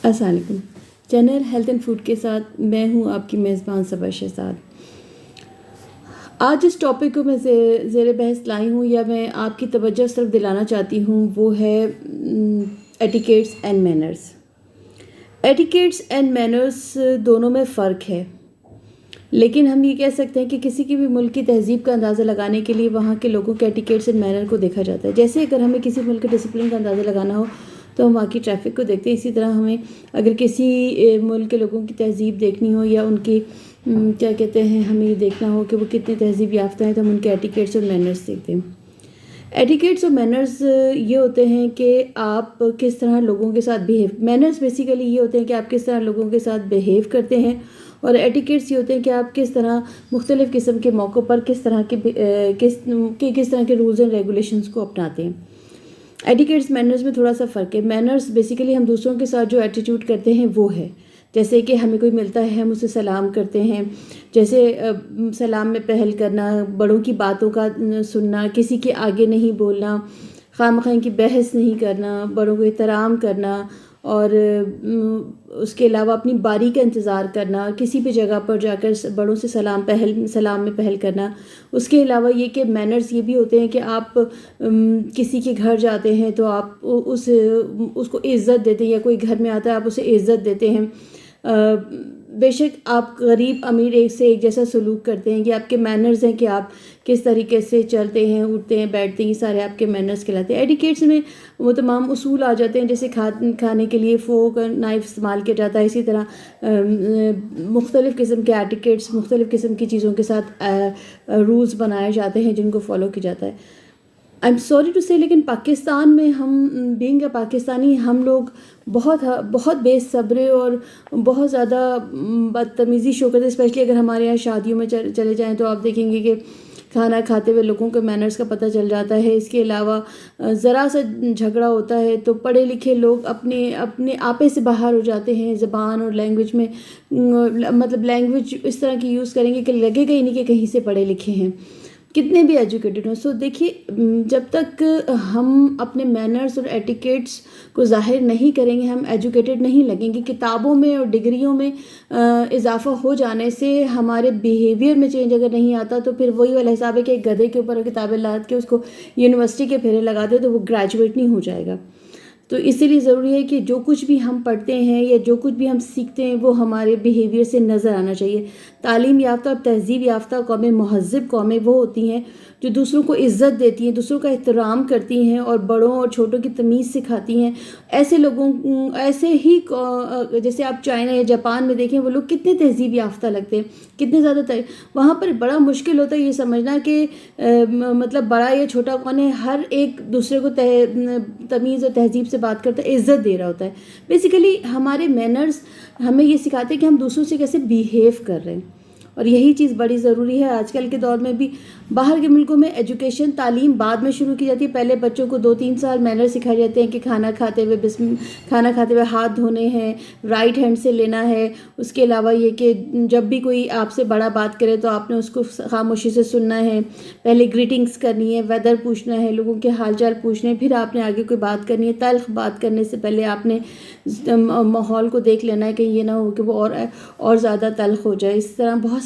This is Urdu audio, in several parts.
السلام علیکم. چینل ہیلتھ اینڈ فوڈ کے ساتھ میں ہوں آپ کی میزبان صبا شہزاد. آج جس ٹاپک کو میں زیر بحث لائی ہوں یا میں آپ کی توجہ صرف دلانا چاہتی ہوں وہ ہے etiquettes and manners. Etiquettes and manners دونوں میں فرق ہے، لیکن ہم یہ کہہ سکتے ہیں کہ کسی بھی ملک کی تہذیب کا اندازہ لگانے کے لیے وہاں کے لوگوں کے ایٹیکیٹس اینڈ مینر کو دیکھا جاتا ہے. جیسے اگر ہمیں کسی ملک کے ڈسپلن کا اندازہ لگانا ہو تو ہم وہاں کی ٹریفک کو دیکھتے ہیں. اسی طرح ہمیں اگر کسی ملک کے لوگوں کی تہذیب دیکھنی ہو یا ان کی کیا کہتے ہیں ہمیں یہ دیکھنا ہو کہ وہ کتنے تہذیب یافتہ ہیں تو ہم ان کے ایٹیکیٹس اور مینرز دیکھتے ہیں. ایٹیکیٹس اور مینرز یہ ہوتے ہیں کہ آپ کس طرح لوگوں کے ساتھ مینرز بیسیکلی یہ ہوتے ہیں کہ آپ کس طرح لوگوں کے ساتھ بیہیو کرتے ہیں، اور ایٹیکیٹس یہ ہوتے ہیں کہ آپ کس طرح مختلف قسم کے موقعوں پر کس طرح کے رولز اینڈ ریگولیشنز کو اپناتے ہیں. ایٹیکیٹس مینرز میں تھوڑا سا فرق ہے. مینرز بیسیکلی ہم دوسروں کے ساتھ جو ایٹیٹیوڈ کرتے ہیں وہ ہے، جیسے کہ ہمیں کوئی ملتا ہے ہم اسے سلام کرتے ہیں، جیسے سلام میں پہل کرنا، بڑوں کی باتوں کا سننا، کسی کے آگے نہیں بولنا، خواہ مخواہ کی بحث نہیں کرنا، بڑوں کو احترام کرنا، اور اس کے علاوہ اپنی باری کا انتظار کرنا، کسی بھی جگہ پر جا کر بڑوں سے سلام میں پہل کرنا. اس کے علاوہ یہ کہ مینرز یہ بھی ہوتے ہیں کہ آپ کسی کے گھر جاتے ہیں تو آپ اس کو عزت دیتے ہیں، یا کوئی گھر میں آتا ہے آپ اسے عزت دیتے ہیں. بے شک آپ غریب امیر ایک سے ایک جیسا سلوک کرتے ہیں. یہ آپ کے مینرز ہیں کہ آپ کس طریقے سے چلتے ہیں، اٹھتے ہیں، بیٹھتے ہیں. یہ سارے آپ کے مینرز کہلاتے ہیں. ایٹیکیٹس میں وہ تمام اصول آ جاتے ہیں، جیسے کھانے کے لیے فورک اور نائف استعمال کیا جاتا ہے. اسی طرح مختلف قسم کے ایٹیکیٹس، مختلف قسم کی چیزوں کے ساتھ رولز بنائے جاتے ہیں جن کو فالو کیا جاتا ہے. آئی ایم سوری ٹو سے، لیکن پاکستان میں ہم بینگ اے پاکستانی ہم لوگ بہت بے صبرے اور بہت زیادہ بدتمیزی شو کرتے ہیں. اسپیشلی اگر ہمارے یہاں شادیوں میں چلے جائیں تو آپ دیکھیں گے کہ کھانا کھاتے ہوئے لوگوں کے مینرز کا پتہ چل جاتا ہے. اس کے علاوہ ذرا سا جھگڑا ہوتا ہے تو پڑھے لکھے لوگ اپنے آپے سے باہر ہو جاتے ہیں. زبان اور لینگویج میں مطلب لینگویج اس طرح کی یوز کریں گے کہ لگے گا ہی نہیں کہ کہیں سے پڑھے لکھے ہیں، کتنے بھی ایجوکیٹڈ ہوں. سو دیکھیے، جب تک ہم اپنے مینرز اور ایٹیکیٹس کو ظاہر نہیں کریں گے ہم ایجوکیٹڈ نہیں لگیں گے. کتابوں میں اور ڈگریوں میں اضافہ ہو جانے سے ہمارے بیہیویئر میں چینج اگر نہیں آتا تو پھر وہی والا حساب ہے کہ ایک گدھے کے اوپر کتابیں لاد کے اس کو یونیورسٹی کے پھیرے لگا دے تو وہ گریجویٹ نہیں ہو جائے گا. تو اسی لیے ضروری ہے کہ جو کچھ بھی ہم پڑھتے ہیں یا جو کچھ بھی ہم سیکھتے ہیں وہ ہمارے بیہیویئر سے نظر آنا چاہیے. تعلیم یافتہ اور تہذیب یافتہ قومیں، مہذب قومیں وہ ہوتی ہیں جو دوسروں کو عزت دیتی ہیں، دوسروں کا احترام کرتی ہیں اور بڑوں اور چھوٹوں کی تمیز سکھاتی ہیں. ایسے ہی جیسے آپ چائنا یا جاپان میں دیکھیں وہ لوگ کتنے تہذیب یافتہ لگتے ہیں، کتنے زیادہ وہاں پر بڑا مشکل ہوتا ہے یہ سمجھنا کہ مطلب بڑا یا چھوٹا کون ہے، ہر ایک دوسرے کو تمیز اور تہذیب سے بات کرتا ہے، عزت دے رہا ہوتا ہے. بیسیکلی ہمارے مینرز ہمیں یہ سکھاتے ہیں کہ ہم دوسروں سے کیسے بیہیو کر رہے ہیں، اور یہی چیز بڑی ضروری ہے آج کل کے دور میں بھی. باہر کے ملکوں میں ایجوکیشن تعلیم بعد میں شروع کی جاتی ہے. پہلے بچوں کو 2-3 سال مینر سکھائے جاتے ہیں کہ کھانا کھاتے ہوئے ہاتھ دھونے ہیں، رائٹ ہینڈ سے لینا ہے. اس کے علاوہ یہ کہ جب بھی کوئی آپ سے بڑا بات کرے تو آپ نے اس کو خاموشی سے سننا ہے. پہلے گریٹنگس کرنی ہے، ویدر پوچھنا ہے، لوگوں کے حال چال پوچھنے، پھر آپ نے آگے کوئی بات کرنی ہے. تلخ بات کرنے سے پہلے آپ نے ماحول کو دیکھ لینا ہے کہ یہ نہ ہو کہ وہ اور زیادہ تلخ ہو جائے. اس طرح بہت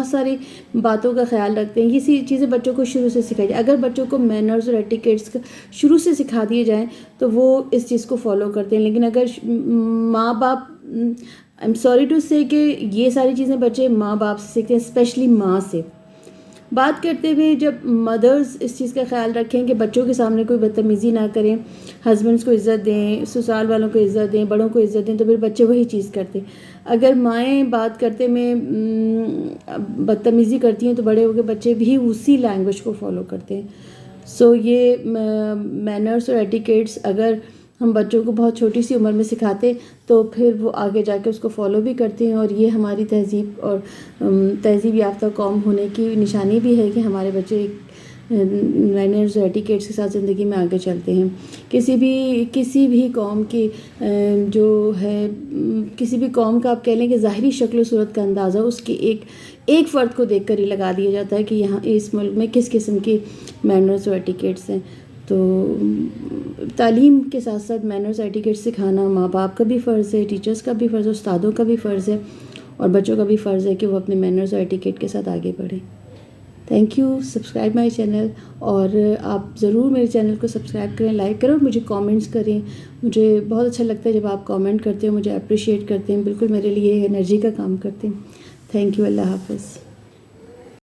ساری باتوں کا خیال رکھتے ہیں. یہ چیزیں بچوں کو شروع سے سکھائی جائے. اگر بچوں کو مینرز اور ایٹیکیٹس شروع سے سکھا دیے جائیں تو وہ اس چیز کو فالو کرتے ہیں. لیکن اگر ماں باپ، آئی ایم سوری ٹو سے کہ یہ ساری چیزیں بچے ماں باپ سے سیکھتے ہیں، اسپیشلی ماں سے. بات کرتے ہوئے جب مدرز اس چیز کا خیال رکھیں کہ بچوں کے سامنے کوئی بدتمیزی نہ کریں، ہسبینڈس کو عزت دیں، سسرال والوں کو عزت دیں، بڑوں کو عزت دیں، تو پھر بچے وہی چیز کرتے ہیں. اگر مائیں بات کرتے میں بدتمیزی کرتی ہیں تو بڑے ہو کے بچے بھی اسی لینگویج کو فالو کرتے ہیں. سو یہ مینرز اور ایٹیکیٹس اگر ہم بچوں کو بہت چھوٹی سی عمر میں سکھاتے تو پھر وہ آگے جا کے اس کو فالو بھی کرتے ہیں، اور یہ ہماری تہذیب اور تہذیب یافتہ قوم ہونے کی نشانی بھی ہے کہ ہمارے بچے مینرز اور ایٹیکیٹس کے ساتھ زندگی میں آگے چلتے ہیں. کسی بھی قوم کی جو ہے، کسی بھی قوم کا آپ کہہ لیں کہ ظاہری شکل و صورت کا اندازہ اس کی ایک فرد کو دیکھ کر ہی لگا دیا جاتا ہے کہ یہاں اس ملک میں کس قسم کی مینرز اور ایٹیکیٹس ہیں. تو تعلیم کے ساتھ ساتھ مینرز ایٹیکیٹ سکھانا ماں باپ کا بھی فرض ہے، ٹیچرز کا بھی فرض ہے، استادوں کا بھی فرض ہے، اور بچوں کا بھی فرض ہے کہ وہ اپنے مینرز اور ایٹیکیٹ کے ساتھ آگے بڑھیں. Thank you. Subscribe my channel, اور آپ ضرور میرے چینل کو سبسکرائب کریں، لائک کریں، اور مجھے کامنٹس کریں. مجھے بہت اچھا لگتا ہے جب آپ کامنٹ کرتے ہیں، مجھے اپریشیٹ کرتے ہیں، بالکل میرے لیے انرجی کا کام کرتے ہیں. Thank you. اللہ حافظ.